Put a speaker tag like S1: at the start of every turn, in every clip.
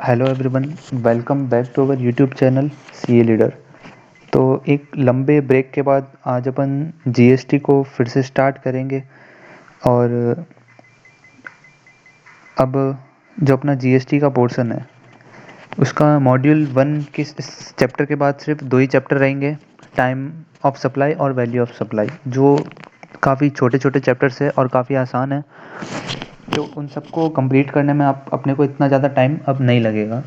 S1: Hello everyone, welcome back to our YouTube channel CA leader. तो एक लंबे break के बाद आज अपन जीएसटी को फिर से स्टार्ट करेंगे। और अब जो अपना जीएसटी का पोर्शन है उसका मॉड्यूल 1 के इस चैप्टर के बाद सिर्फ दो ही चैप्टर रहेंगे, टाइम ऑफ सप्लाई और वैल्यू ऑफ सप्लाई, जो काफ़ी छोटे छोटे चैप्टर्स है और काफ़ी आसान है। तो उन सबको कंप्लीट करने में आप अपने को इतना ज़्यादा टाइम अब नहीं लगेगा।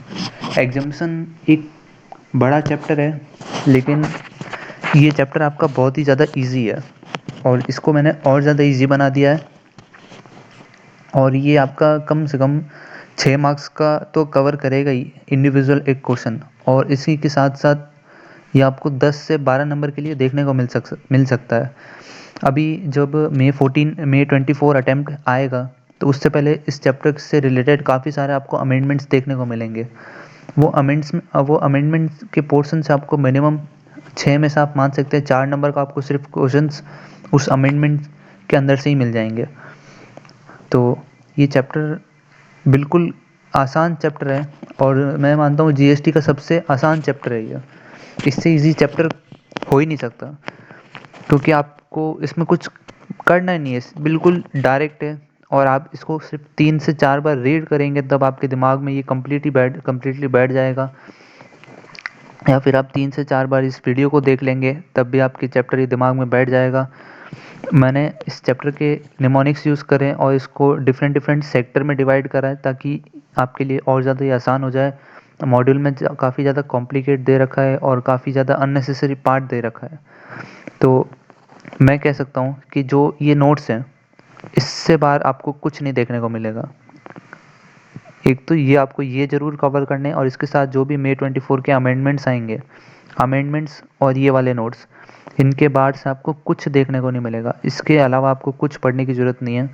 S1: एग्जाम्सन एक बड़ा चैप्टर है, लेकिन ये चैप्टर आपका बहुत ही ज़्यादा इजी है और इसको मैंने और ज़्यादा इजी बना दिया है। और ये आपका कम से कम 6 मार्क्स का तो कवर करेगा ही इंडिविजुअल एक क्वेश्चन, और इसी के साथ साथ ये आपको 10 से 12 नंबर के लिए देखने को मिल सकता है। अभी जब मई 24 अटेम्प्ट आएगा तो उससे पहले इस चैप्टर से रिलेटेड काफ़ी सारे आपको अमेंडमेंट्स देखने को मिलेंगे। वो अमेंडमेंट्स के पोर्शन से आपको मिनिमम 6 में से आप मान सकते हैं 4 नंबर का आपको सिर्फ क्वेश्चंस उस अमेंडमेंट के अंदर से ही मिल जाएंगे। तो ये चैप्टर बिल्कुल आसान चैप्टर है और मैं मानता हूँ जीएसटी का सबसे आसान चैप्टर है ये। इससे इजी चैप्टर हो ही नहीं सकता, क्योंकि आपको इसमें कुछ करना ही नहीं है, बिल्कुल डायरेक्ट है। और आप इसको सिर्फ 3 से 4 बार रीड करेंगे तब आपके दिमाग में ये कम्प्लीटली बैठ जाएगा, या फिर आप 3 से 4 बार इस वीडियो को देख लेंगे तब भी आपके चैप्टर ये दिमाग में बैठ जाएगा। मैंने इस चैप्टर के निमोनिक्स यूज़ करें और इसको डिफरेंट डिफरेंट सेक्टर में डिवाइड करा है ताकि आपके लिए और ज़्यादा ये आसान हो जाए। मॉड्यूल में काफ़ी ज़्यादा कॉम्प्लिकेट दे रखा है और काफ़ी ज़्यादा अननेसेसरी पार्ट दे रखा है। तो मैं कह सकता हूँ कि जो ये नोट्स हैं इससे बाहर आपको कुछ नहीं देखने को मिलेगा। एक तो ये आपको ये ज़रूर कवर करने, और इसके साथ जो भी मई 24 के अमेंडमेंट्स आएंगे, अमेंडमेंट्स और ये वाले नोट्स, इनके बाद से आपको कुछ देखने को नहीं मिलेगा। इसके अलावा आपको कुछ पढ़ने की ज़रूरत नहीं है।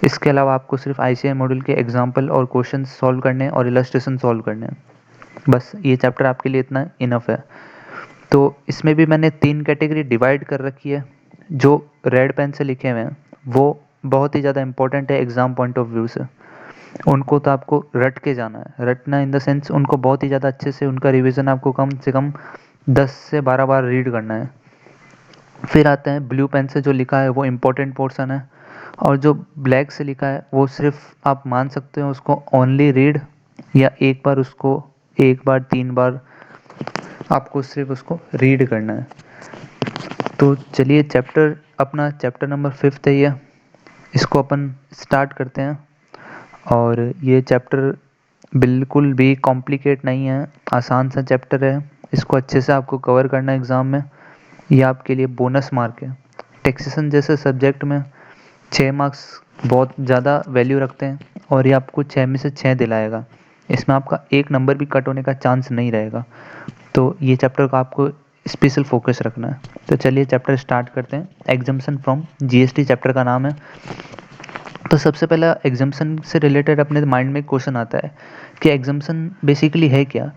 S1: इसके अलावा आपको सिर्फ आईसीआई मॉड्यूल के एग्जाम्पल और क्वेश्चन सॉल्व करने और इलस्ट्रेशन सॉल्व करने हैं। बस ये चैप्टर आपके लिए इतना इनफ है। तो इसमें भी मैंने 3 कैटेगरी डिवाइड कर रखी है। जो रेड पेन से लिखे हुए हैं वो बहुत ही ज़्यादा इंपॉर्टेंट है एग्ज़ाम पॉइंट ऑफ व्यू से। उनको तो आपको रट के जाना है, रटना इन द सेंस उनको बहुत ही ज़्यादा अच्छे से उनका रिवीजन आपको कम से कम 10 से 12 बार रीड करना है। फिर आता है ब्लू पेन से जो लिखा है वो इम्पोर्टेंट पोर्शन है, और जो ब्लैक से लिखा है वो सिर्फ आप मान सकते हो उसको ओनली रीड, या एक बार उसको, एक बार 3 बार आपको सिर्फ उसको रीड करना है। तो चलिए अपना चैप्टर नंबर 5 है ये, इसको अपन स्टार्ट करते हैं। और ये चैप्टर बिल्कुल भी कॉम्प्लिकेट नहीं है, आसान सा चैप्टर है। इसको अच्छे से आपको कवर करना है एग्ज़ाम में, ये आपके लिए बोनस मार्क है। टैक्सेशन जैसे सब्जेक्ट में 6 मार्क्स बहुत ज़्यादा वैल्यू रखते हैं और ये आपको 6 में से 6 दिलाएगा। इसमें आपका एक नंबर भी कट होने का चांस नहीं रहेगा। तो ये चैप्टर का आपको स्पेशल फोकस रखना है। तो चलिए चैप्टर स्टार्ट करते हैं। एग्जाम्शन फ्रॉम जीएसटी चैप्टर का नाम है। तो सबसे पहला एग्जाम्शन से रिलेटेड अपने माइंड में क्वेश्चन आता है कि एग्जाम्शन बेसिकली है क्या।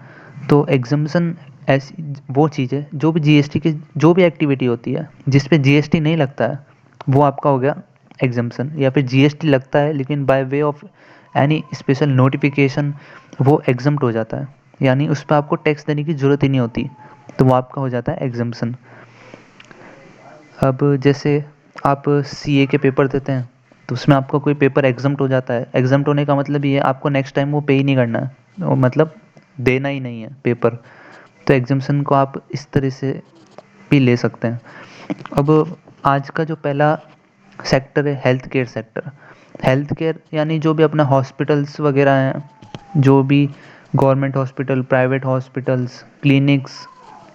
S1: तो एग्जाम्शन ऐसी वो चीज़ है जो भी जीएसटी की जो भी एक्टिविटी होती है जिस पे जीएसटी नहीं लगता है वो आपका हो गया एग्जाम्शन। या फिर जीएसटी लगता है लेकिन bye way of any special notification वो एग्जम्प्ट हो जाता है, यानी उस पर आपको टैक्स देने की ज़रूरत ही नहीं होती, तो वो आपका हो जाता है एग्जाम्शन। अब जैसे आप सीए के पेपर देते हैं तो उसमें आपका कोई पेपर एग्जम्प्ट हो जाता है। एग्जम्प्ट होने का मतलब ये है आपको नेक्स्ट टाइम वो पे ही नहीं करना है, वो मतलब देना ही नहीं है पेपर। तो एग्जाम्शन को आप इस तरह से भी ले सकते हैं। अब आज का जो पहला सेक्टर है health care sector. Health care यानी जो भी अपना हॉस्पिटल्स वगैरह हैं, जो भी government hospital, private hospitals, clinics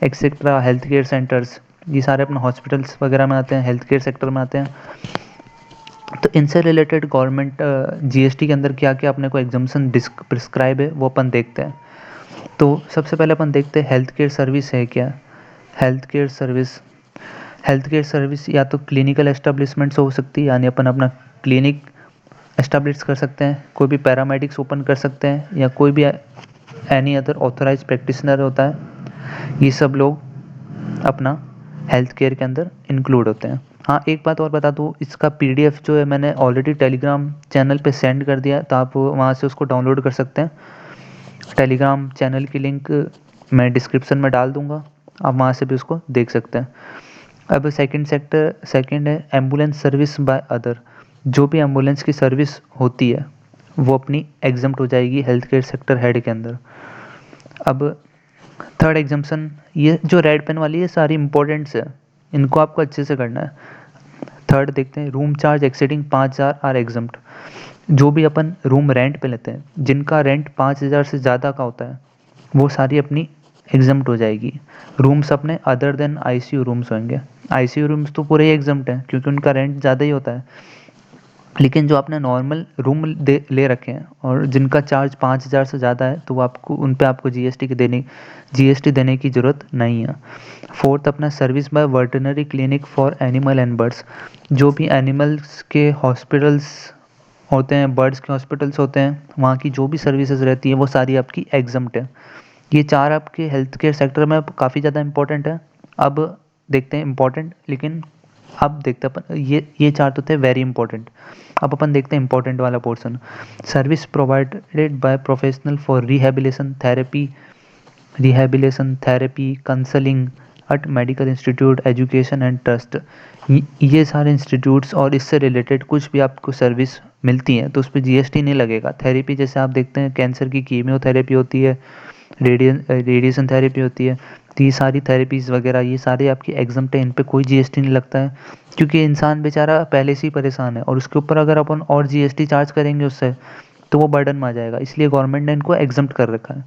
S1: etcetera, health care centres, ये सारे अपने हॉस्पिटल्स वगैरह में आते हैं, हेल्थ केयर सेक्टर में आते हैं। तो इनसे रिलेटेड गवर्नमेंट जीएसटी के अंदर क्या क्या अपने को एग्जाम्शन प्रिस्क्राइब है वो अपन देखते हैं। तो सबसे पहले अपन देखते हैं हेल्थ केयर सर्विस है क्या। हेल्थ केयर सर्विस या तो क्लिनिकल एस्टेब्लिशमेंट्स हो सकती है, यानी अपन अपना क्लिनिक एस्टेब्लिश कर सकते हैं, कोई भी पैरामेडिक्स ओपन कर सकते हैं, या कोई भी एनी अदर ऑथराइज प्रैक्टिशनर होता है, ये सब लोग अपना हेल्थ केयर के अंदर इंक्लूड होते हैं। हाँ, एक बात और बता दूँ, इसका पीडीएफ जो है मैंने ऑलरेडी टेलीग्राम चैनल पे सेंड कर दिया है, तो आप वहाँ से उसको डाउनलोड कर सकते हैं। टेलीग्राम चैनल की लिंक मैं डिस्क्रिप्शन में डाल दूंगा, आप वहाँ से भी उसको देख सकते हैं। अब सेकंड है एम्बुलेंस सर्विस बाय अदर। जो भी एम्बुलेंस की सर्विस होती है वो अपनी एग्जम्प्ट हो जाएगी हेल्थ केयर सेक्टर हेड के अंदर। अब थर्ड एग्जाम्पशन, ये जो रेड पेन वाली है सारी इंपॉर्टेंट्स है, इनको आपको अच्छे से करना है। थर्ड देखते हैं, room charge exceeding 5,000 are exempt. जो भी अपन रूम रेंट पे लेते हैं, जिनका रेंट 5,000 से ज़्यादा का होता है, वो सारी अपनी एग्जम्प्ट हो जाएगी। रूम्स अपने अदर देन आईसीयू रूम्स होंगे। आईसीयू रूम्स तो पूरे ही एग्जम्प्ट हैं क्योंकि उनका रेंट ज़्यादा ही होता है। लेकिन जो आपने नॉर्मल रूम ले रखे हैं और जिनका चार्ज 5,000 से ज़्यादा है, तो वो आपको उन पे आपको जीएसटी देने की ज़रूरत नहीं है। फोर्थ अपना service by veterinary clinic for animal and birds. जो भी एनिमल्स के हॉस्पिटल्स होते हैं, बर्ड्स के हॉस्पिटल्स होते हैं, वहाँ की जो भी सर्विसेज रहती है वो सारी आपकी एग्जम्प्ट है। ये चार आपके हेल्थ केयर सेक्टर में काफ़ी ज़्यादा इंपॉर्टेंट है। अब देखते हैं इम्पोर्टेंट, लेकिन अब देखते हैं अपन, ये चार तो थे वेरी इंपॉर्टेंट। अब अपन देखते हैं इंपॉर्टेंट वाला portion. Service provided by professional for rehabilitation therapy counselling at medical institute education and trust. ये सारे इंस्टीट्यूट्स और इससे रिलेटेड कुछ भी आपको सर्विस मिलती हैं तो उस पर जीएसटी नहीं लगेगा। थेरेपी जैसे आप देखते हैं कैंसर की कीमियोथेरेपी होती है, रेडिएशन थेरेपी होती है, तो ये सारी थेरेपीज़ वगैरह ये सारे आपकी एग्जम्प्ट है, इन पे कोई जीएसटी नहीं लगता है। क्योंकि इंसान बेचारा पहले से ही परेशान है और उसके ऊपर अगर अपन और जीएसटी चार्ज करेंगे उससे, तो वो बर्डन में आ जाएगा, इसलिए गवर्नमेंट ने इनको एग्जम्प्ट कर रखा है।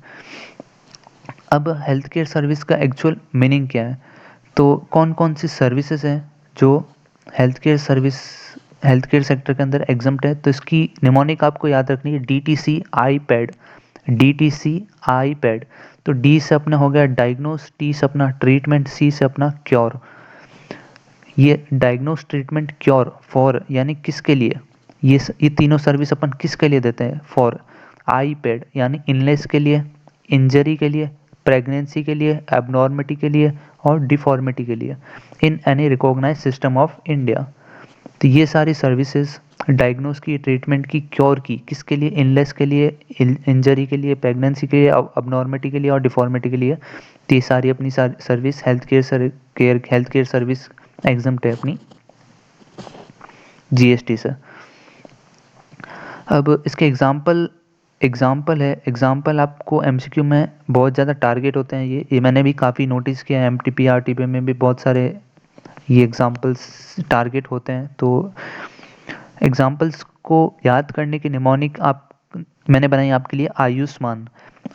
S1: अब हेल्थ केयर सर्विस का एक्चुअल मीनिंग क्या है, तो कौन कौन सी सर्विसेज हैं जो हेल्थ केयर सेक्टर के अंदर एग्जम्प्ट है, तो इसकी निमोनिक आपको याद रखनी है, D T C eye pad. तो डी से अपना हो गया डायग्नोस, टी से अपना ट्रीटमेंट, सी से अपना क्योर। ये डायग्नोस, ट्रीटमेंट, क्योर फॉर यानी किसके लिए, ये तीनों सर्विस अपन किसके लिए देते हैं, फॉर आई पैड यानी इनलेस के लिए, इंजरी के लिए, प्रेगनेंसी के लिए, एबनॉर्मिटी के लिए और डिफॉर्मिटी के लिए, in any recognise system of India. तो ये सारी सर्विसेज डायग्नोस की, ट्रीटमेंट की, क्योर की, किसके लिए, इनलेस के लिए, इंजरी के लिए, प्रेगनेंसी के लिए, अबनॉर्मिटी के लिए और डिफॉर्मिटी के लिए। तो ये सारी अपनी service health care service exempt है अपनी जीएसटी से। अब इसके एग्जाम्पल आपको एमसीक्यू में बहुत ज़्यादा टारगेट होते हैं। ये मैंने भी काफ़ी नोटिस किया है, एमटीपी आरटीपी में भी बहुत सारे ये एग्जाम्पल्स टारगेट होते हैं। तो एग्जाम्पल्स को याद करने की निमोनिक आप मैंने बनाई आपके लिए। आयुष्मान,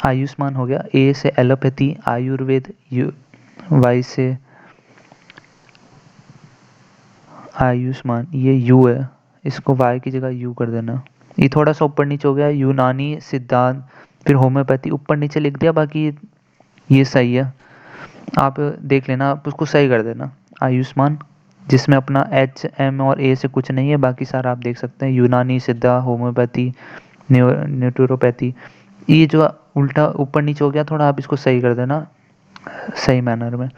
S1: आयुष्मान हो गया, ए से एलोपैथी, आयुर्वेद, वाई से आयुष्मान, ये यू है, इसको वाई की जगह यू कर देना। ये थोड़ा सा ऊपर नीचे हो गया, यूनानी सिद्धांत, फिर होम्योपैथी ऊपर नीचे लिख दिया, बाकी ये सही है, आप देख लेना, आप उसको सही कर देना। आयुष्मान जिसमें अपना एच एम और ए से कुछ नहीं है, बाकी सारा आप देख सकते हैं, यूनानी सिद्धा, होम्योपैथी, न्यूरोपैथी। ये जो उल्टा ऊपर नीचे हो गया थोड़ा, आप इसको सही कर देना सही मैनर में।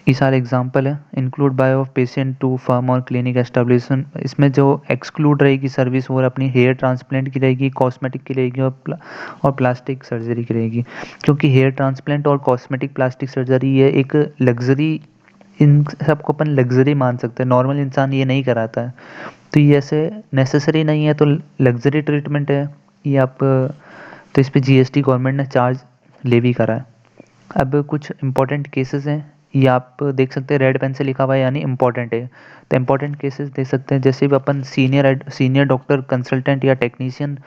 S1: ये सारे एग्जाम्पल है। Include by of patient to firm और क्लिनिक एस्टेब्लिशमेंट, इसमें जो एक्सक्लूड रहेगी सर्विस वो अपनी हेयर ट्रांसप्लांट की रहेगी, कॉस्मेटिक की रहेगी और प्लास्टिक सर्जरी की रहेगी। क्योंकि हेयर ट्रांसप्लांट और कॉस्मेटिक प्लास्टिक सर्जरी ये एक लग्जरी, इन सबको अपन लग्जरी मान सकते हैं, नॉर्मल इंसान ये नहीं कराता है, तो ये ऐसे नेसेसरी नहीं है, तो लग्जरी ट्रीटमेंट है ये आप, तो इस पर जीएसटी गवर्नमेंट ने चार्ज ले भी करा है। अब कुछ इंपॉर्टेंट केसेस हैं, ये आप देख सकते हैं, रेड पेन से लिखा हुआ है यानी इंपॉर्टेंट है। तो इंपॉर्टेंट केसेस देख सकते हैं, जैसे भी अपन सीनियर डॉक्टर, कंसल्टेंट या टेक्नीशियन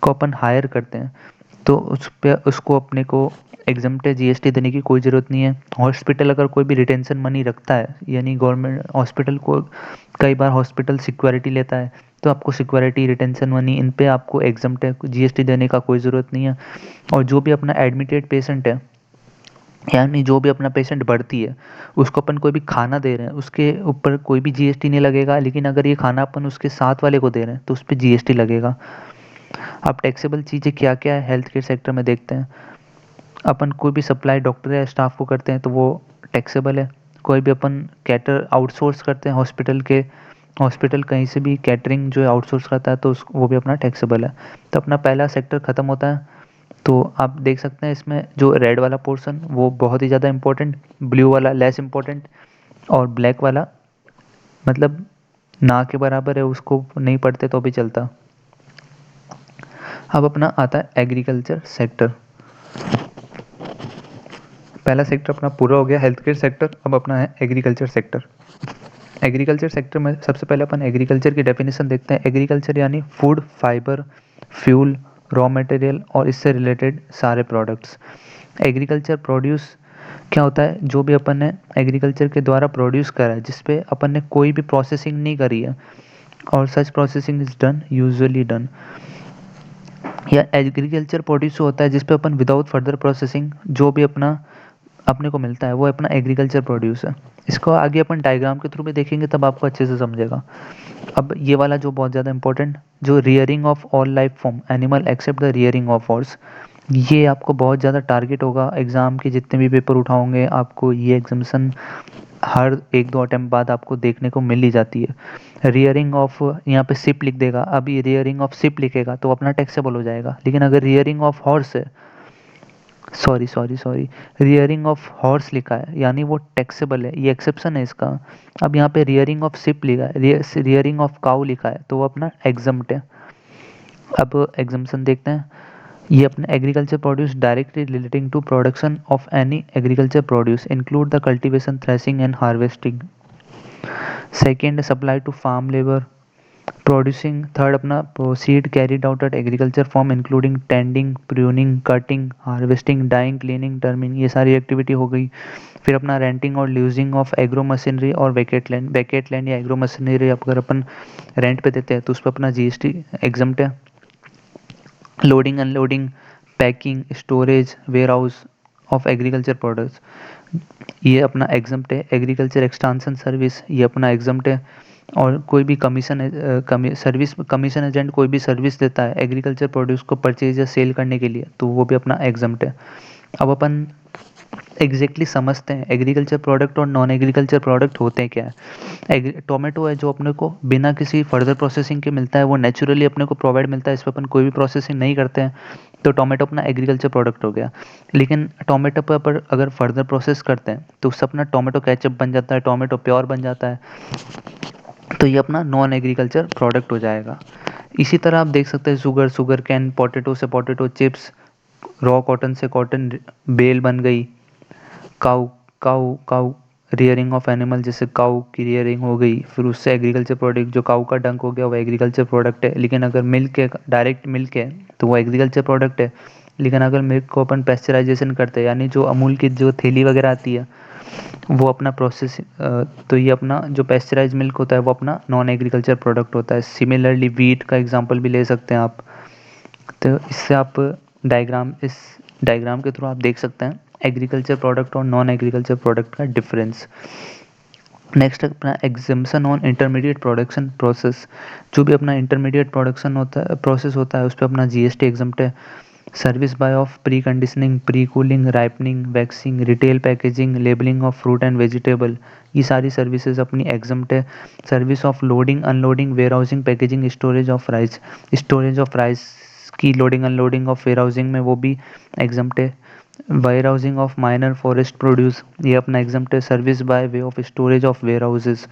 S1: को अपन हायर करते हैं, तो उस पे उसको अपने को एग्जम्प्ट है, जीएसटी देने की कोई ज़रूरत नहीं है। हॉस्पिटल अगर कोई भी रिटेंशन मनी रखता है, यानी गवर्नमेंट हॉस्पिटल को कई बार हॉस्पिटल सिक्योरिटी लेता है, तो आपको सिक्योरिटी, रिटेंशन मनी, इन पे आपको एग्जम्प्ट है, जीएसटी देने का कोई ज़रूरत नहीं है। और जो भी अपना एडमिटेड पेशेंट है, यानी जो भी अपना पेशेंट भर्ती है, उसको अपन कोई भी खाना दे रहे हैं, उसके ऊपर कोई भी जीएसटी नहीं लगेगा। लेकिन अगर ये खाना अपन उसके साथ वाले को दे रहे हैं तो उस पर जीएसटी लगेगा। अब टैक्सेबल चीज़ें क्या क्या है हेल्थ केयर सेक्टर में देखते हैं। अपन कोई भी सप्लाई डॉक्टर या स्टाफ को करते हैं तो वो टैक्सेबल है। कोई भी अपन कैटर आउटसोर्स करते हैं हॉस्पिटल के हॉस्पिटल कहीं से भी कैटरिंग जो है आउटसोर्स करता है तो वो भी अपना टैक्सेबल है। तो अपना पहला सेक्टर ख़त्म होता है। तो आप देख सकते हैं इसमें जो रेड वाला पोर्शन वो बहुत ही ज़्यादा इम्पोर्टेंट, ब्लू वाला लेस इम्पोर्टेंट, और ब्लैक वाला मतलब ना के बराबर है, उसको नहीं पढ़ते तो भी चलता। अब अपना आता है एग्रीकल्चर सेक्टर। पहला सेक्टर अपना पूरा हो गया हेल्थ केयर सेक्टर, अब अपना है एग्रीकल्चर सेक्टर। एग्रीकल्चर सेक्टर में सबसे पहले अपन एग्रीकल्चर की डेफिनेशन देखते हैं। एग्रीकल्चर यानी food, fibre, fuel, raw material और इससे रिलेटेड सारे प्रोडक्ट्स। एग्रीकल्चर प्रोड्यूस क्या होता है, जो भी अपन ने एग्रीकल्चर के द्वारा प्रोड्यूस करा है, जिस पे अपन ने कोई भी प्रोसेसिंग नहीं करी है, और such processing is done usually done. या एग्रीकल्चर प्रोड्यूस होता है जिस पे अपन विदाउट फर्दर प्रोसेसिंग जो भी अपना अपने को मिलता है वो अपना एग्रीकल्चर प्रोड्यूस है। इसको आगे अपन डायग्राम के थ्रू भी देखेंगे तब आपको अच्छे से समझेगा। अब ये वाला जो बहुत ज़्यादा इंपॉर्टेंट, जो rearing of all life form animal except the rearing of horse, ये आपको बहुत ज़्यादा टारगेट होगा। एग्ज़ाम के जितने भी पेपर उठाओगे आपको ये एग्जामेशन हर एक दो अटेम्प्ट बाद आपको देखने को मिल ही जाती है। रियरिंग ऑफ यहाँ पे सिप लिख देगा, अभी रियरिंग ऑफ सिप लिखेगा तो अपना टैक्सेबल हो जाएगा। लेकिन अगर रियरिंग ऑफ हॉर्स है, सॉरी रियरिंग ऑफ हॉर्स लिखा है यानी वो टैक्सेबल है, ये एक्सेप्शन है इसका। अब यहाँ पे रियरिंग ऑफ सिप लिखा है, रियरिंग ऑफ काऊ लिखा है तो वो अपना एग्जम्प्ट है। अब एग्जाम्पशन देखते हैं। ये अपने agriculture produce directly relating to production of any agriculture produce include the cultivation, threshing and harvesting. Second supply to farm labour producing. Third अपना proceed carried out at agriculture form including tending, pruning, cutting, harvesting, drying, cleaning, trimming, ये सारी activity हो गई। फिर अपना renting और ल्यूजिंग of agro machinery और वैकेट land या एग्रो मशीनरी अगर अपन रेंट पे देते हैं तो उस पर अपना जीएसटी एग्जम्प्ट है। Loading unloading, packing, storage, warehouse of agriculture products, ये अपना एग्जम्प्ट है। एग्रीकल्चर एक्सटेंशन सर्विस, ये अपना एग्जम्प्ट है। और कोई भी सर्विस कमीशन एजेंट कोई भी सर्विस देता है एग्रीकल्चर प्रोड्यूस को परचेज या सेल करने के लिए तो वो भी अपना एग्जम्प्ट है। अब अपन एग्जैक्टली समझते हैं एग्रीकल्चर प्रोडक्ट और नॉन एग्रीकल्चर प्रोडक्ट होते हैं क्या है। टोमेटो है जो अपने को बिना किसी फर्दर प्रोसेसिंग के मिलता है, वो नेचुरली अपने को प्रोवाइड मिलता है, इस पर अपन कोई भी प्रोसेसिंग नहीं करते हैं तो टोमेटो अपना एग्रीकल्चर प्रोडक्ट हो गया। लेकिन टोमेटो पर अपन अगर फर्दर प्रोसेस करते हैं तो उससे अपना टोमेटो केचप बन जाता है, टोमेटो प्योर बन जाता है, तो ये अपना नॉन एग्रीकल्चर प्रोडक्ट हो जाएगा। इसी तरह आप देख सकते हैं शुगर कैन, पोटैटो से पोटैटो चिप्स, रॉ कॉटन से कॉटन बेल बन गई। काऊ काऊ काऊ रियरिंग ऑफ एनिमल, जैसे काऊ की रियरिंग हो गई, फिर उससे एग्रीकल्चर प्रोडक्ट जो काऊ का डंक हो गया वो एग्रीकल्चर प्रोडक्ट है। लेकिन अगर मिल्क है, डायरेक्ट मिल्क है तो वो एग्रीकल्चर प्रोडक्ट है। लेकिन अगर मिल्क को अपन पेस्चराइजेशन करते हैं यानी जो अमूल की जो थैली वगैरह आती है वो अपना प्रोसेस, तो ये अपना जो पेस्चराइज मिल्क होता है वो अपना नॉन एग्रीकल्चर प्रोडक्ट होता है। सिमिलरली वीट का एग्जांपल भी ले सकते हैं आप। तो इससे आप इस डायग्राम के थ्रू आप देख सकते हैं एग्रीकल्चर प्रोडक्ट और नॉन एग्रीकल्चर प्रोडक्ट का डिफरेंस। नेक्स्ट अपना exemption on intermediate production process. जो भी अपना इंटरमीडिएट प्रोडक्शन होता है, प्रोसेस होता है, उस पर अपना जीएसटी एग्जम्प्ट है। Service by of pre conditioning, pre cooling, ripening, waxing, retail packaging, labelling of fruit and vegetable, ये सारी सर्विसेज अपनी एग्जम्प्ट है। Service of loading unloading, warehousing, packaging, storage of rice की loading unloading of warehousing में वो भी exempt है। Warehousing of minor forest produce, ये अपना एग्जम्प्ट है। Service by way of storage of warehouses,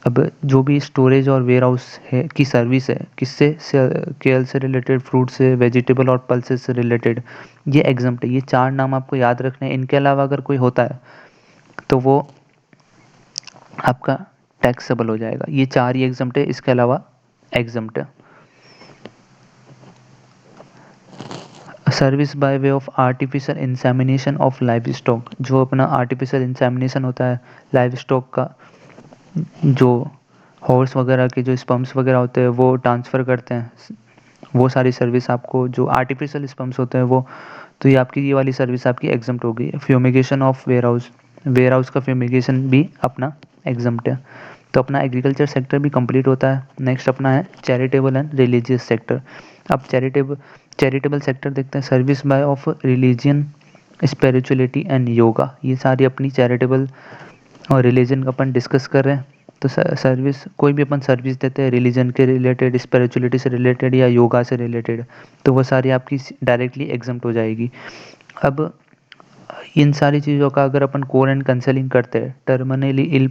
S1: अब जो भी स्टोरेज और वेयर हाउस है की सर्विस है किससे, केएल से रिलेटेड, फ्रूट से, वेजिटेबल और पल्सेस से रिलेटेड, ये एग्जम्प्ट है। ये चार नाम आपको याद रखने हैं। इनके अलावा अगर कोई होता है तो वो आपका टैक्सेबल हो जाएगा। ये चार ही एग्जम्प्ट है, इसके अलावा एग्जम्प्ट है। Service by way of artificial insemination of live stock, जो अपना आर्टिफिशियल इंसेमिनेशन होता है लाइव स्टॉक का, जो हॉर्स वगैरह के जो स्पम्स वगैरह होते हैं वो ट्रांसफ़र करते हैं, वो सारी सर्विस आपको, जो आर्टिफिशियल स्पम्स होते हैं वो, तो ये आपकी ये वाली सर्विस आपकी एग्जम्प्ट हो गई है। फ्यूमिगेशन ऑफ वेयर हाउस का फ्यूमिगेशन भी अपना एग्जम्प्ट है। तो अपना एग्रीकल्चर सेक्टर भी कंप्लीट होता है। नेक्स्ट अपना है चैरिटेबल एंड रिलीजियस सेक्टर। अब चैरिटेबल सेक्टर देखते हैं। Service by of religion, spirituality and yoga, ये सारी अपनी चैरिटेबल और रिलीजन का अपन डिस्कस कर रहे हैं। तो सर्विस, कोई भी अपन सर्विस देते हैं रिलीजन के रिलेटेड, स्पिरिचुअलिटी से रिलेटेड या योगा से रिलेटेड, तो वो सारी आपकी डायरेक्टली एग्जम्प्ट हो जाएगी। अब इन सारी चीज़ों का अगर अपन कोर एंड कंसल्टिंग करते हैं, terminally ill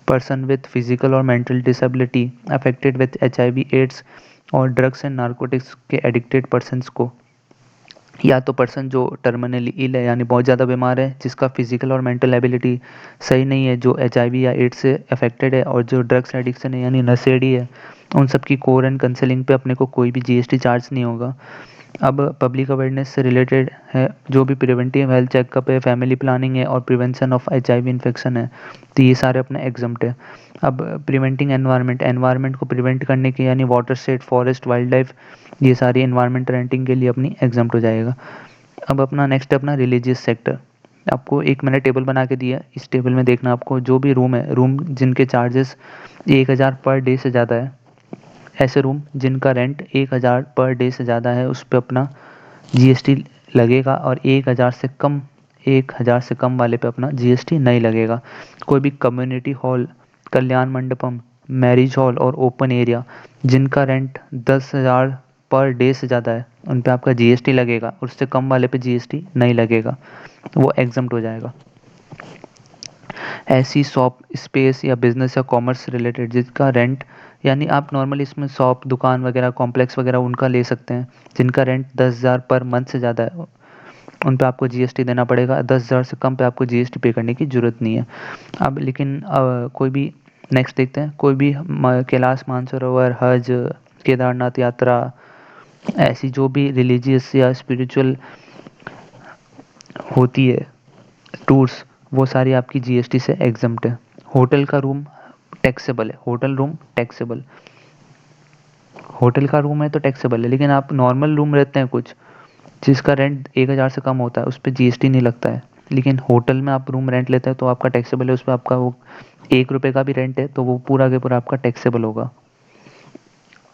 S1: person with physical और mental disability, affected with HIV AIDS और ड्रग्स एंड नारकोटिक्स के एडिक्टेड पर्सनस को, या तो पर्सन जो टर्मिनली इल है यानी बहुत ज़्यादा बीमार है, जिसका फिजिकल और मेंटल एबिलिटी सही नहीं है, जो HIV या एड्स से अफेक्टेड है, और जो ड्रग्स एडिक्शन है यानी नशेड़ी है, उन सब की कोर एंड कंसलिंग पे अपने को कोई भी GST चार्ज नहीं होगा। अब पब्लिक अवेयरनेस से रिलेटेड है, जो भी प्रिवेंटिव हेल्थ चेकअप है, फैमिली प्लानिंग है और प्रिवेंशन ऑफ HIV इन्फेक्शन है, तो ये सारे अपने एग्जम्प्ट है। अब प्रिवेंटिंग एनवायरनमेंट को प्रिवेंट करने के यानी water state, forest, wild life, ये सारी एनवायरनमेंट रेंटिंग के लिए अपनी एग्जम्प्ट हो जाएगा। अब अपना नेक्स्ट है अपना रिलीजियस सेक्टर। आपको एक मैंने टेबल बना के दिया, इस टेबल में देखना आपको जो भी रूम है, रूम जिनके चार्जेस 1,000 पर डे से ज़्यादा है, ऐसे रूम जिनका रेंट 1,000 पर डे से ज़्यादा है, उस पर अपना GST लगेगा, और 1,000 से कम वाले पे अपना GST नहीं लगेगा। कोई भी कम्युनिटी हॉल, कल्याण मंडपम, मैरिज हॉल और ओपन एरिया जिनका रेंट 10,000 पर डे से ज़्यादा है, उन पे आपका GST लगेगा, उससे कम वाले पे GST नहीं लगेगा, वो एग्जम्प्ट हो जाएगा। ऐसी शॉप, स्पेस या बिजनेस या कॉमर्स रिलेटेड जिसका रेंट, यानी आप नॉर्मली इसमें शॉप, दुकान वगैरह, कॉम्प्लेक्स वगैरह उनका ले सकते हैं, जिनका रेंट 10,000 पर मंथ से ज़्यादा है, उन पे आपको GST देना पड़ेगा। 10,000 से कम पे आपको GST पे करने की ज़रूरत नहीं है। अब लेकिन कोई भी, नेक्स्ट देखते हैं, कोई भी कैलाश मानसरोवर, हज, केदारनाथ यात्रा, ऐसी जो भी रिलीजियस या स्पिरिचुअल होती है टूर्स, वो सारी आपकी GST से एग्जम्प्ट है। होटल का रूम टैक्सेबल है, होटल रूम टैक्सेबल, होटल का रूम है तो टैक्सेबल है, लेकिन आप नॉर्मल रूम रहते हैं कुछ जिसका रेंट 1,000 से कम होता है, उस पर GST नहीं लगता है, लेकिन होटल में आप रूम रेंट लेते हैं तो आपका टैक्सेबल है, उस पर आपका वो 1 रुपये का भी रेंट है तो वो पूरा के पूरा आपका टैक्सेबल होगा।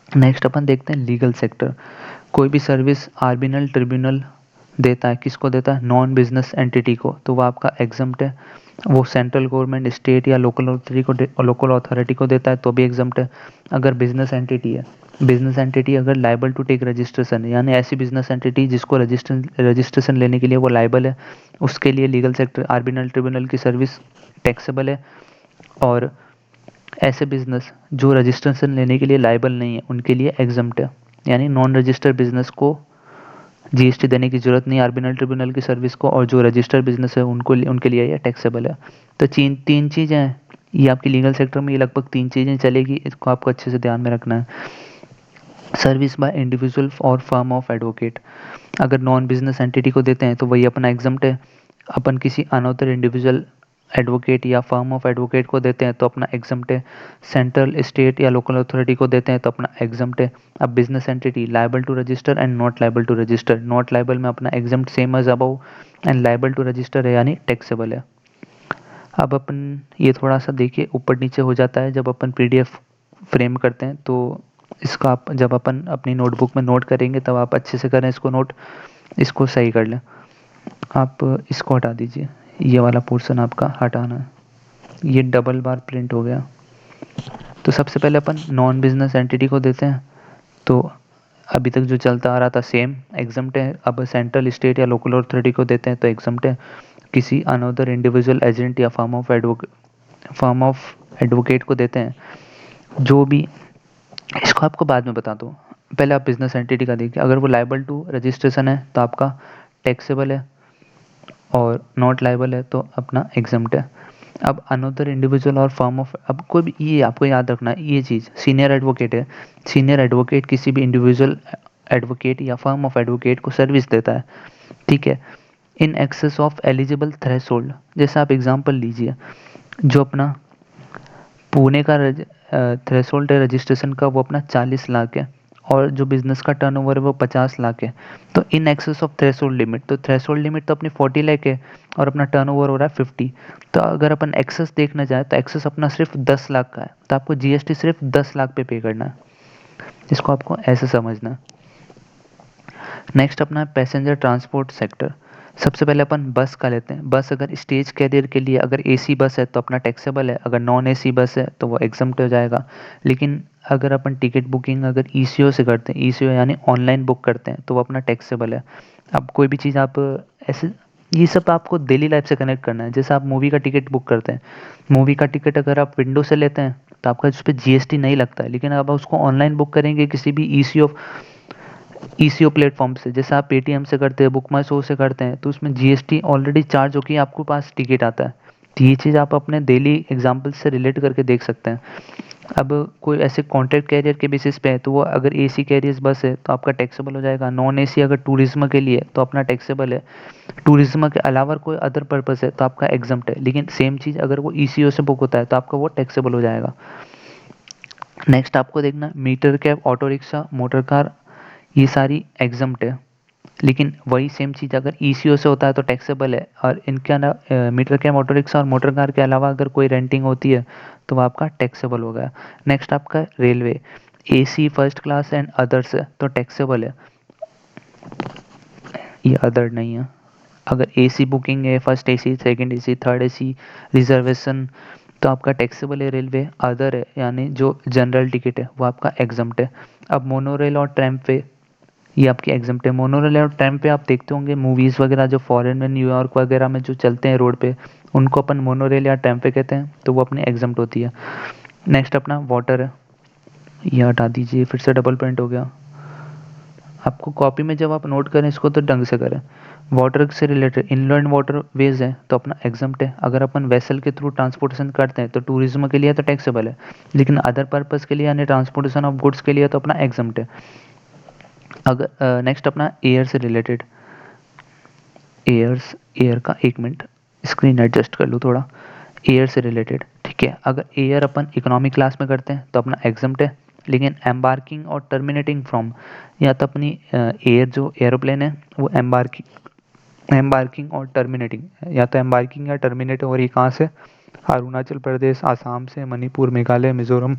S1: नेक्स्ट अपन देखते हैं लीगल सेक्टर। कोई भी सर्विस आर्बिनल ट्रिब्यूनल देता है, किसको देता है? नॉन बिजनेस एंटिटी को, तो वो आपका एग्जम्प्ट है। वो सेंट्रल गवर्नमेंट, स्टेट या लोकल अथॉरिटी को देता है तो भी एग्जम्प्ट है। अगर बिजनेस एंटिटी है, बिजनेस एंटिटी अगर लाइबल टू टेक रजिस्ट्रेशन है, यानी ऐसी बिजनेस एंटिटी जिसको रजिस्ट्रेशन लेने के लिए वो लाइबल है, उसके लिए लीगल सेक्टर आर्बिनल ट्रिब्यूनल की सर्विस टैक्सेबल है। और ऐसे बिजनेस जो रजिस्ट्रेशन लेने के लिए लाइबल नहीं है, उनके लिए एग्जम्प्ट है, यानी नॉन रजिस्टर्ड बिजनेस को GST देने की जरूरत नहीं आर्बिनल ट्रिब्यूनल की सर्विस को, और जो रजिस्टर्ड बिजनेस है उनको, उनके लिए ये टैक्सेबल है। तो तीन चीज़ें हैं ये आपकी लीगल सेक्टर में, ये लगभग 3 चीज़ें चलेगी, इसको आपको अच्छे से ध्यान में रखना है। सर्विस बाय इंडिविजुअल और फर्म ऑफ एडवोकेट, अगर नॉन बिजनेस एंटिटी को देते हैं तो वही अपना एग्जम्प्ट है। अपन किसी अनदर इंडिविजुअल एडवोकेट या फर्म ऑफ एडवोकेट को देते हैं तो अपना एग्जम्प्ट है। सेंट्रल, स्टेट या लोकल अथॉरिटी को देते हैं तो अपना एग्जम्प्ट है। अब business entity liable to register and not liable to register, not liable में अपना exempt same as above, and liable to register है यानी टैक्सेबल है। अब अपन ये थोड़ा सा देखिए ऊपर नीचे हो जाता है जब अपन PDF फ्रेम करते हैं, तो इसका आप जब अपन अपनी नोटबुक में नोट करेंगे तब आप अच्छे से करें इसको नोट, इसको सही कर लें। आप इसको हटा दीजिए, ये वाला पोर्शन आपका हटाना है, ये डबल बार प्रिंट हो गया। तो सबसे पहले अपन नॉन बिजनेस एंटिटी को देते हैं, तो अभी तक जो चलता आ रहा था सेम एग्जम्प्ट है। अब सेंट्रल, स्टेट या लोकल अथॉरिटी को देते हैं तो एग्जम्प्ट है। किसी अनदर इंडिविजुअल एजेंट या फर्म ऑफ एडवोकेट को देते हैं, जो भी, इसको आपको बाद में बता दूँ, पहले आप बिजनेस एंटिटी का देखिए, अगर वो लाइबल टू रजिस्ट्रेशन है तो आपका टैक्सेबल है, और नॉट लाइबल है तो अपना एग्जम्प्ट है। अब अनदर इंडिविजुअल और फर्म ऑफ, अब कोई भी, ये आपको याद रखना है ये चीज़, सीनियर एडवोकेट है, सीनियर एडवोकेट किसी भी इंडिविजुअल एडवोकेट या फर्म ऑफ एडवोकेट को सर्विस देता है, ठीक है, in excess of eligible threshold. जैसे आप एग्जांपल लीजिए, जो अपना पुणे का थ्रेशोल्ड है रजिस्ट्रेशन का, वो अपना 40 लाख है, और जो बिजनेस का टर्नओवर है वो 50 लाख है, तो in excess of threshold limit, तो थ्रेशोल्ड लिमिट तो अपनी 40 लाख है और अपना टर्नओवर हो रहा है 50, तो अगर अपन एक्सेस देखना चाहें तो एक्सेस अपना सिर्फ 10 लाख का है, तो आपको GST सिर्फ 10 लाख पे करना है, इसको आपको ऐसे समझना है। नेक्स्ट अपना पैसेंजर ट्रांसपोर्ट सेक्टर। सबसे पहले अपन बस का लेते हैं। बस अगर स्टेज कैरियर के लिए अगर एसी बस है तो अपना टैक्सेबल है, अगर नॉन एसी बस है तो वो एग्जम्प्ट हो जाएगा। लेकिन अगर अपन टिकट बुकिंग अगर ईसीओ से करते हैं, ईसीओ यानी ऑनलाइन बुक करते हैं, तो वो अपना टैक्सेबल है। अब कोई भी चीज़ आप ऐसे, ये सब आपको डेली लाइफ से कनेक्ट करना है। जैसे आप मूवी का टिकट बुक करते हैं, मूवी का टिकट अगर आप विंडो से लेते हैं तो आपका उस पर जीएसटी नहीं लगता है। लेकिन अब आप उसको ऑनलाइन बुक करेंगे किसी भी ईसीओ प्लेटफॉर्म से, जैसे आप पेटीएम से करते हैं, बुक माई शो से करते हैं, तो उसमें जीएसटी ऑलरेडी चार्ज होकर आपको पास टिकट आता है। तो ये चीज़ आप अपने डेली एग्जाम्पल से रिलेट करके देख सकते हैं। अब कोई ऐसे कॉन्ट्रैक्ट कैरियर के बेसिस पे है तो वो अगर एसी कैरियर्स बस है तो आपका टैक्सेबल हो जाएगा। नॉन एसी अगर टूरिज्म के लिए तो अपना टैक्सेबल है। टूरिज्म के अलावा कोई अदर पर्पस है तो आपका एग्जम्प्ट है। लेकिन सेम चीज़ अगर वो ईसीओ से बुक होता है तो आपका वो टैक्सेबल हो जाएगा। नेक्स्ट आपको देखना, meter cab, auto rickshaw, motor car, ये सारी एग्जम्प्ट है। लेकिन वही सेम चीज़ अगर ईसीओ से होता है तो टैक्सेबल है। और इनके अलावा मीटर कैब, ऑटो रिक्शा और मोटर कार के अलावा अगर कोई रेंटिंग होती है तो वो आपका टैक्सेबल हो गया। नेक्स्ट आपका railway, AC, first class and others है तो टैक्सेबल है। ये अदर नहीं है। अगर एसी बुकिंग है, first AC, second AC, third AC, reservation, तो आपका टैक्सेबल है। रेलवे अदर है यानी जो जनरल टिकट है वो आपका एग्जम्प्ट है। अब मोनोरेल और ट्रैम पे, ये आपकी एग्जम्प्ट है। मोनोरेल और ट्रैम पे आप देखते होंगे मूवीज़ वगैरह जो फॉरेन में, न्यूयॉर्क वगैरह में जो चलते हैं रोड पे, उनको अपन मोनोरेल या ट्रैम पे कहते हैं, तो वो अपनी एग्जम्प्ट होती है। नेक्स्ट अपना वाटर है, ये हटा दीजिए, फिर से डबल पॉइंट हो गया। आपको कॉपी में जब आप नोट करें इसको तो ढंग से करें। वाटर से रिलेटेड इनलैंड वाटर वेज है तो अपना एग्जम्प्ट है। अगर अपन वेसल के थ्रू ट्रांसपोर्टेशन करते हैं तो टूरिज्म के लिए तो टैक्सेबल है। लेकिन अदर पर्पज़ के लिए यानी ट्रांसपोर्टेशन ऑफ गुड्स के लिए तो अपना एग्जम्प्ट है। अगर नेक्स्ट अपना एयर से रिलेटेड, एयर का, एक मिनट स्क्रीन एडजस्ट कर लूँ थोड़ा। एयर से रिलेटेड, ठीक है, अगर एयर अपन इकोनॉमी क्लास में करते हैं तो अपना एग्जम्प्ट है। लेकिन एम्बार्किंग और टर्मिनेटिंग फ्रॉम, या तो अपनी एयर जो एरोप्लेन है वो एम्बार्किंग और टर्मिनेटिंग, या तो एम्बार्किंग या टर्मिनेट हो रही कहाँ से, अरुणाचल प्रदेश, आसाम से, मणिपुर, मेघालय, मिजोरम,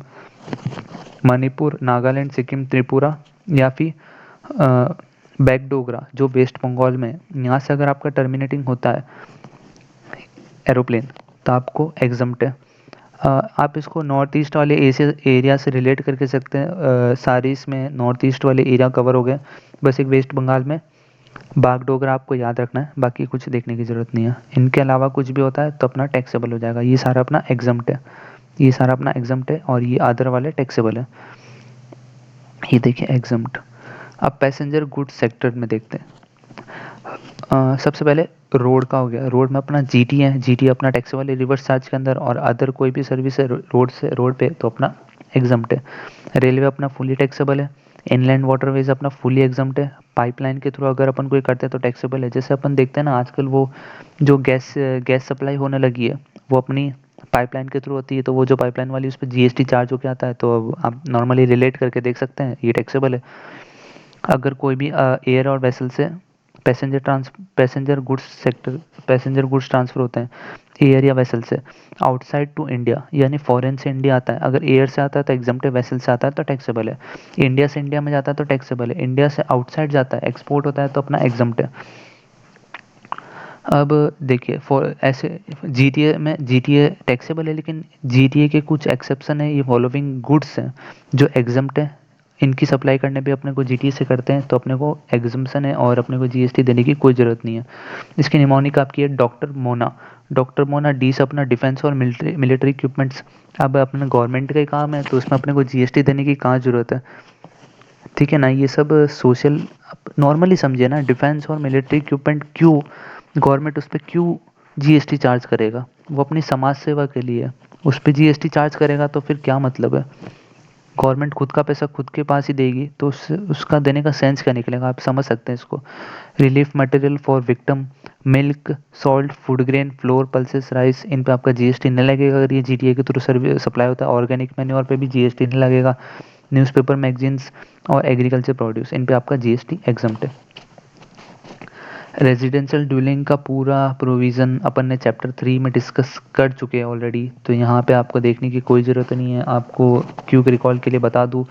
S1: मणिपुर, नागालैंड, सिक्किम, त्रिपुरा, या फिर बैकडोगरा जो वेस्ट बंगाल में है, यहाँ से अगर आपका टर्मिनेटिंग होता है एरोप्लेन तो आपको एग्जम्प्ट है। आप इसको नॉर्थ ईस्ट वाले एरिया से रिलेट करके सकते हैं। सारे इसमें नॉर्थ ईस्ट वाले एरिया कवर हो गए, बस एक वेस्ट बंगाल में बागडोगरा आपको याद रखना है, बाकी कुछ देखने की ज़रूरत नहीं है। इनके अलावा कुछ भी होता है तो अपना टैक्सेबल हो जाएगा। ये सारा अपना एग्जम्प्ट है, ये सारा अपना एग्जम्प्ट है, और ये अदर वाले टैक्सेबल है। ये देखिए एग्जम्प्ट। अब पैसेंजर गुड्स सेक्टर में देखते हैं। सबसे पहले रोड का हो गया। रोड में अपना जीटी है, जीटी अपना टैक्सेबल है रिवर्स चार्ज के अंदर, और अदर कोई भी सर्विस है रोड पे तो अपना एग्जम्प्ट है। रेलवे अपना फुली टैक्सेबल है। इनलैंड वाटरवेज अपना फुली एग्जम्प्ट है। पाइपलाइन के थ्रू अगर अपन कोई करते हैं तो टैक्सेबल है। जैसे अपन देखते हैं ना आजकल वो जो गैस सप्लाई होने लगी है वो अपनी पाइपलाइन के थ्रू होती है, तो वो जो पाइपलाइन वाली उस पर जीएसटी चार्ज होकर आता है, तो अब आप नॉर्मली रिलेट करके देख सकते हैं, ये टैक्सेबल है। अगर कोई भी एयर और वेसल से passenger goods sector passenger goods transfer होते हैं एयर या वेसल से आउटसाइड टू इंडिया, यानी फॉरेन से इंडिया आता है, अगर एयर से आता है तो एग्जम्प्ट है, वेसल से आता है तो टैक्सेबल है। इंडिया से इंडिया में जाता है तो टैक्सेबल है। इंडिया से आउटसाइड जाता है, एक्सपोर्ट होता है, तो अपना एग्जम्प्ट है। अब देखिए फॉर ऐसे जीटीए में, जीटीए टैक्सेबल है, लेकिन जीटीए के कुछ एक्सेप्शन है। ये फॉलोइंग गुड्स हैं जो एग्जम्प्ट है, इनकी सप्लाई करने पे अपने को जीटीए से करते हैं तो अपने को एग्जम्पशन है और अपने को जीएसटी देने की कोई ज़रूरत नहीं है। इसकी निमोनिक आपकी है doctor Mona. Doctor Mona, D से अपना डिफेंस और मिलिट्री मिलिट्री इक्विपमेंट्स। अब अपने गवर्नमेंट का ही काम है तो उसमें अपने को जीएसटी देने की कहाँ ज़रूरत है, ठीक है ना। ये सब सोशल नॉर्मली समझिए ना, डिफेंस और मिलिट्री इक्विपमेंट क्यों गवर्नमेंट उस पर क्यों जीएसटी चार्ज करेगा, वो अपनी समाज सेवा के लिए उस पर जीएसटी चार्ज करेगा, तो फिर क्या मतलब है। गवर्नमेंट खुद का पैसा खुद के पास ही देगी तो उसका देने का सेंस क्या निकलेगा, आप समझ सकते हैं इसको। Relief material for victim, milk, salt, food grain, flour, pulses, rice, इन पे आपका जीएसटी नहीं लगेगा अगर ये जीटीए के थ्रू सर्विस सप्लाई होता है। ऑर्गेनिक मैन्योर पे भी जीएसटी नहीं लगेगा। न्यूज़पेपर, मैगजीन्स और एग्रीकल्चर प्रोड्यूस, इन पे आपका जीएसटी एग्जम्प्ट है। रेजिडेंशियल ड्वेलिंग का पूरा प्रोविज़न अपन ने चैप्टर 3 में डिस्कस कर चुके हैं ऑलरेडी, तो यहाँ पे आपको देखने की कोई ज़रूरत नहीं है। आपको क्यूक रिकॉल के लिए बता दूँ,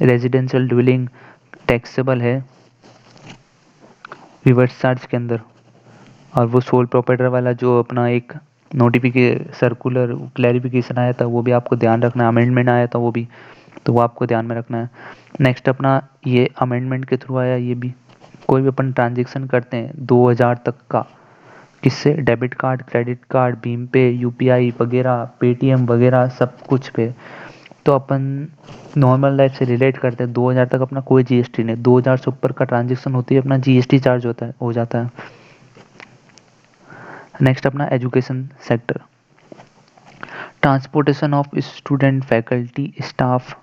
S1: रेजिडेंशियल ड्वेलिंग टैक्सेबल है रिवर्स चार्ज के अंदर। और वो सोल प्रोप्राइटर वाला जो अपना एक सर्कुलर क्लैरिफिकेशन आया था वो भी आपको ध्यान रखना है, अमेंडमेंट आया था वो भी, तो वो आपको ध्यान में रखना है। नेक्स्ट अपना ये अमेंडमेंट के थ्रू आया, ये भी कोई भी अपन ट्रांजेक्शन करते हैं 2000 तक का, किससे, debit card, credit card, Bhim पे, यूपीआई वगैरह, पेटीएम वगैरह सब कुछ पे, तो अपन नॉर्मल लाइफ से रिलेट करते हैं 2000 तक अपना कोई जीएसटी नहीं, 2000 से ऊपर का ट्रांजेक्शन होती है अपना जीएसटी चार्ज होता है, हो जाता है। नेक्स्ट अपना education sector, transportation of student, faculty, staff,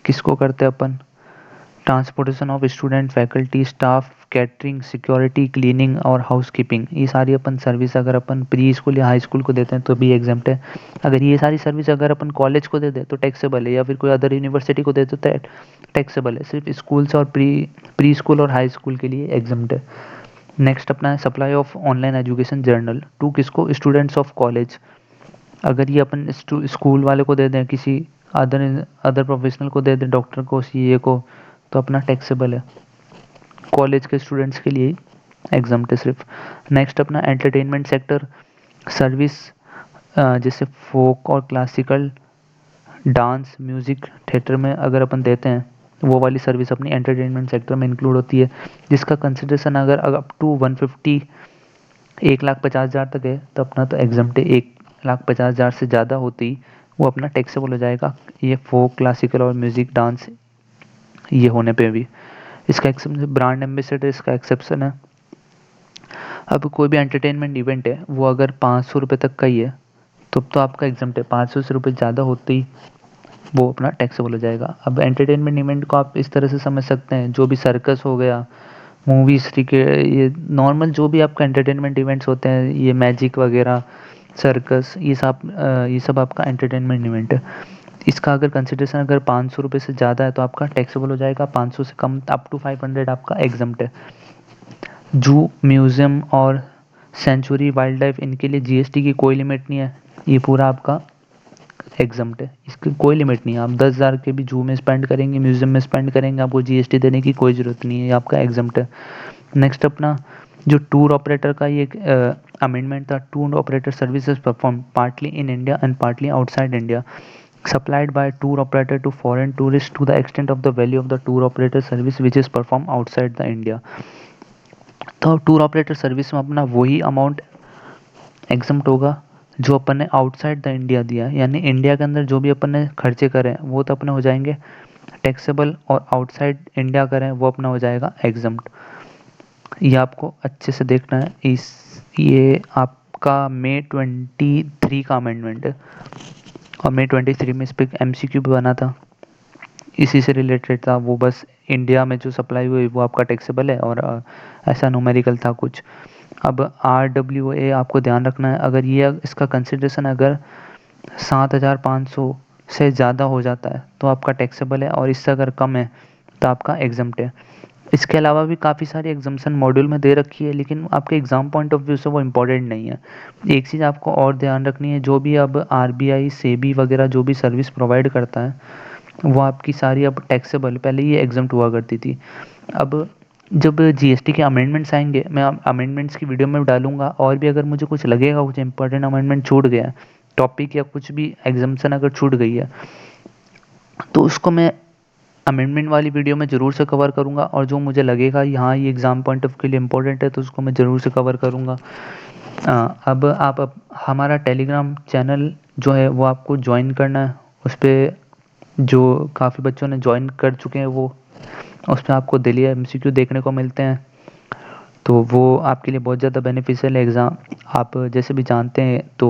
S1: किसको करते हैं अपन, transportation of student, faculty, staff, catering, security, cleaning और हाउसकीपिंग, ये सारी अपन सर्विस अगर अपन प्री स्कूल या हाई स्कूल को देते हैं तो भी एग्जाम्प्ट है। अगर ये सारी सर्विस अगर अपन कॉलेज को दे दें तो टैक्सेबल है, या फिर कोई अदर यूनिवर्सिटी को दे तो टैक्सेबल है, सिर्फ स्कूल से और प्री स्कूल और हाई स्कूल के लिए एग्जाम्प्ट है। नेक्स्ट अपना है supply of online education journal to किसको, स्टूडेंट्स ऑफ कॉलेज, अगर ये अपन स्कूल वाले को दे दें, किसी अदर अदर प्रोफेशनल को दे दें, डॉक्टर को, सीए को, तो अपना टैक्सेबल है। कॉलेज के स्टूडेंट्स के लिए एग्जाम्प्ट है सिर्फ। नेक्स्ट अपना एंटरटेनमेंट सेक्टर, सर्विस जैसे फोक और क्लासिकल डांस, म्यूजिक, थिएटर में अगर अपन देते हैं वो वाली सर्विस अपनी एंटरटेनमेंट सेक्टर में इंक्लूड होती है, जिसका कंसिडरेशन अगर अप टू 150 1,50,000 तक है तो अपना तो एग्जाम्प्ट है, 1,50,000 से ज़्यादा होती वो अपना टैक्सेबल हो जाएगा, ये फोक, क्लासिकल और म्यूजिक, डांस ये होने पे भी। इसका एक्सेप्शन ब्रांड एम्बेसडर, इसका एक्सेप्शन है। अब कोई भी एंटरटेनमेंट इवेंट है वो अगर 500 रुपये तक का ही है तो आपका एग्जाम्प्ट है, 500 से रुपये ज़्यादा होते ही वो अपना टैक्सेबल हो जाएगा। अब एंटरटेनमेंट इवेंट को आप इस तरह से समझ सकते हैं, जो भी सर्कस हो गया, मूवीज, क्रिकेट, ये नॉर्मल जो भी आपका एंटरटेनमेंट इवेंट्स होते हैं, ये मैजिक वगैरह, सर्कस, ये सब आपका एंटरटेनमेंट इवेंट है। इसका अगर कंसिडरेशन अगर 500 रुपये से ज़्यादा है तो आपका टैक्सेबल हो जाएगा, 500 से कम अप टू 500 आपका एग्जाम्प्ट है। जू, म्यूजियम और सेंचुरी वाइल्ड लाइफ, इनके लिए जीएसटी की कोई लिमिट नहीं है, ये पूरा आपका एग्जाम्प्ट है, इसकी कोई लिमिट नहीं है। आप 10,000 के भी जू में स्पेंड करेंगे, म्यूजियम में स्पेंड करेंगे, आपको जीएसटी देने की कोई ज़रूरत नहीं है, ये आपका एग्जाम्प्ट है। नेक्स्ट अपना जो टूर ऑपरेटर का ये अमेंडमेंट था, tour operator services perform partly in India and partly outside India, supplied by tour operator to foreign tourists to the extent of the value of the tour operator service which is performed outside the India। तो tour operator service में अपना वही amount exempt होगा जो अपन ने outside the India दिया है, यानी इंडिया के अंदर जो भी अपन ने खर्चे करें वो तो अपने हो जाएंगे टैक्सेबल, और आउटसाइड इंडिया करें वो अपना हो जाएगा एग्जम्प्ट। ये आपको अच्छे से देखना है। ये आपका May 23 का अमेंडमेंट है, और May 23 में इस पर एमसीक्यू भी बना था, इसी से रिलेटेड था वो, बस इंडिया में जो सप्लाई हुई वो आपका टैक्सेबल है, और ऐसा न्यूमेरिकल था कुछ। अब RWA आपको ध्यान रखना है, अगर ये इसका कंसिडरेशन अगर 7,500 से ज़्यादा हो जाता है तो आपका टैक्सेबल है, और इससे अगर कम है तो आपका एग्जम्प्ट है। इसके अलावा भी काफ़ी सारी एग्जाम्पशन मॉड्यूल में दे रखी है, लेकिन आपके एग्ज़ाम पॉइंट ऑफ व्यू से वो इम्पोर्टेंट नहीं है। एक चीज़ आपको और ध्यान रखनी है, जो भी अब आरबीआई, सेबी वगैरह जो भी सर्विस प्रोवाइड करता है वो आपकी सारी अब टैक्सेबल, पहले ये एग्जम्प्ट हुआ करती थी। अब जब जीएसटी के अमेंडमेंट्स आएंगे, मैं अमेंडमेंट्स की वीडियो में डालूंगा, और भी अगर मुझे कुछ लगेगा कुछ इंपॉर्टेंट अमेंडमेंट छूट गया, टॉपिक या कुछ भी एग्जाम्पशन अगर छूट गई है तो उसको मैं अमेंडमेंट वाली वीडियो में ज़रूर से कवर करूँगा, और जो मुझे लगेगा यहाँ ये एग्ज़ाम पॉइंट ऑफ के लिए इम्पोर्टेंट है तो उसको मैं ज़रूर से कवर करूँगा। अब हमारा टेलीग्राम चैनल जो है वो आपको ज्वाइन करना है, उस पर जो काफ़ी बच्चों ने ज्वाइन कर चुके हैं वो, उसमें आपको डेली एमसीक्यू देखने को मिलते हैं, तो वो आपके लिए बहुत ज़्यादा बेनिफिशियल है। एग्ज़ाम आप जैसे भी जानते हैं तो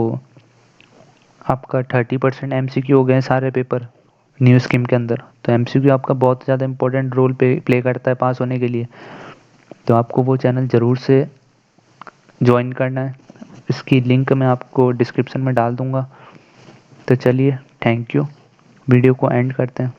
S1: आपका 30% एमसीक्यू हो गए हैं सारे पेपर न्यू स्कीम के अंदर, तो एमसीक्यू आपका बहुत ज़्यादा इंपॉर्टेंट रोल प्ले करता है पास होने के लिए, तो आपको वो चैनल ज़रूर से ज्वाइन करना है। इसकी लिंक मैं आपको डिस्क्रिप्शन में डाल दूँगा। तो चलिए, थैंक यू, वीडियो को एंड करते हैं।